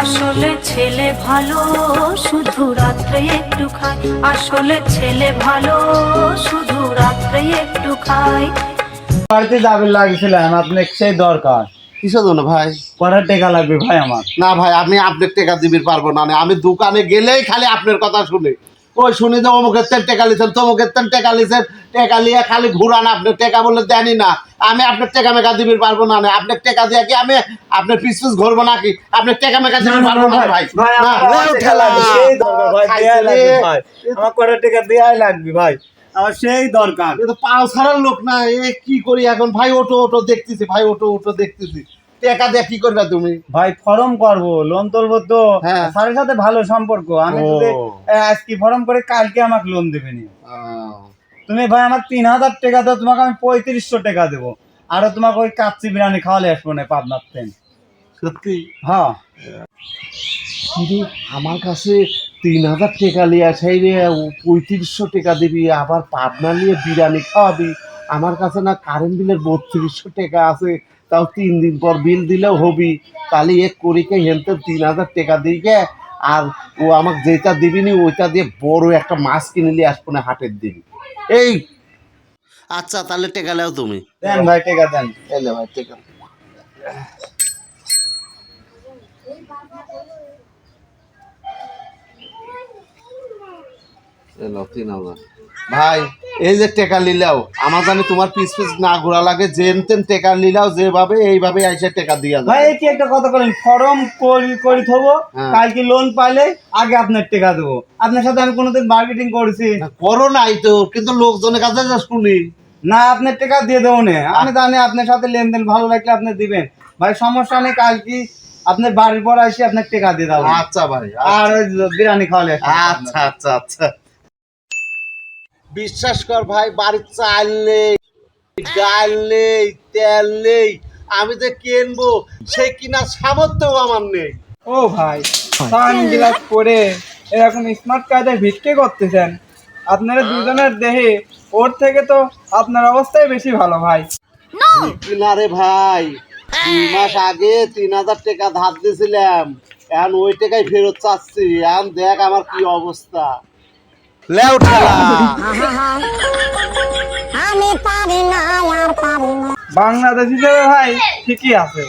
আসলে ছেলে ভালো শুধু রাত্রে একটু খায়, আসলে ছেলে ভালো শুধু রাত্রে একটু খায়। বাড়িতে যাবে লাগছিলাম, আপনার সেই দরকার। কিসের জন্য ভাই? কটার টাকা লাগবে ভাই আমার? না ভাই, আমি আপনার টাকা দিবির পারবো না। আমি দোকানে গেলেই খালি আপনার কথা শুনি। ওই শুনি যে অমুকের তেল টেকা লিছেন, তমুকের তেল টেকা লিছেন, টেকা লিয়ে খালি ঘুরান। আপনার টাকা বলে দেনি না। আমি আপনার টাকা মেকা দিবির পারবো না। আপনার টাকা দিয়ে কি আমি আপনার পিস পিস ঘুরবো নাকি? আপনার টাকা মেকা দিবির পারবো না ভাই। আমার কটার টাকা দেওয়াই লাগবে ভাই, আমার সেই দরকার। পাও ছাড়ার লোক না, এ কি করি এখন ভাই? ওটো ওটো দেখতেছি ভাই, ওটো ওটো দেখতেছি। টাকা দিয়ে কি করবে তুমি? ভাই ফর্ম করবো, লোন তুলবো তো। হ্যাঁ। স্যারের সাথে ভালো সম্পর্ক। আমি যদি আজকে ফর্ম করে কালকে আমাকে লোন দেবে নি। তুমি ভাই আমার 3000 টাকা দাও, তোমাকে আমি 3500 টাকা দেবো। আরো তোমাকে ওই কাচ্চি বিরিয়ানি খাওয়ালে আসবো না পাবনার ট্রেন। সত্যি? হ্যাঁ। কিন্তু আমার কাছে 3000 টাকা নিয়ে আসাই রে, 3500 টাকা দিবি, আবার পাবনা নিয়ে বিরিয়ানি খাওয়াবি। আমার কাছে না কারেন্ট বিলের 3200 টাকা আছে, তাও 3 দিন পর বিল দিলেও হবি। তাহলে এক করিকে হেনতে 3000 টাকা দিকে, আর ও আমাকে যেটা দিবি নি ওইটা দিয়ে বড় একটা মাছ কিনে নিয়ে আসবো না হাটের দিন। এই আচ্ছা, তাহলে টাকা নাও তুমি। দেন ভাই টাকা দেন। এলে ভাই টাকা। ভাই এই যে টেকা লিলাও, আমার জানি তোমার পিস পিস না ঘোরা লাগে। যেন তেন টেকা লিলাও, যেভাবে এইভাবে আইসা টেকা দিয়া যায়। ভাই কি একটা কথা বলেন, ফর্ম করি থবো, কালকে লোন পাইলে আগে আপনার টাকা দেবো। আপনার সাথে আমি কোনোদিন মার্কেটিং করেছি? করো নাই তো, কিন্তু লোকজনের কাছে যা শুনি। না, আপনার টাকা দিয়ে দেবো না। আমি জানি আপনার সাথে লেনদেন ভালো লাগলে আপনি দিবেন। ভাই সমস্যা নেই, কালকে আপনার বাড়ির পর এসে আপনার টাকা দিয়ে দেবো। আচ্ছা ভাই, আর ওই বিরিয়ানি খাওয়ালে আচ্ছা আচ্ছা আচ্ছা। বিশ্বাস কর ভাই, বাড়ির চাল নেই, ডাল নেই, তেল নেই, আমি যে কিনবো সেই কিনার সামর্থ্যও আমার নেই। ও ভাই, সানগ্লাস পরে এরকম স্মার্ট কাজে ভিক্ষে করতেছেন, আপনারা দুজনের দেহে ওর থেকে তো আপনার অবস্থাই বেশি ভালো ভাই। কিনারে ভাই, 2 মাস আগে 3000 টাকা ধার দিয়েছিলাম, এখন ওই টাকাই ফেরত চাচ্ছি। এখন দেখ আমার কি অবস্থা। লেও ঠেলা। বাংলাদেশ হিসেবে ভাই ঠিকই আছে।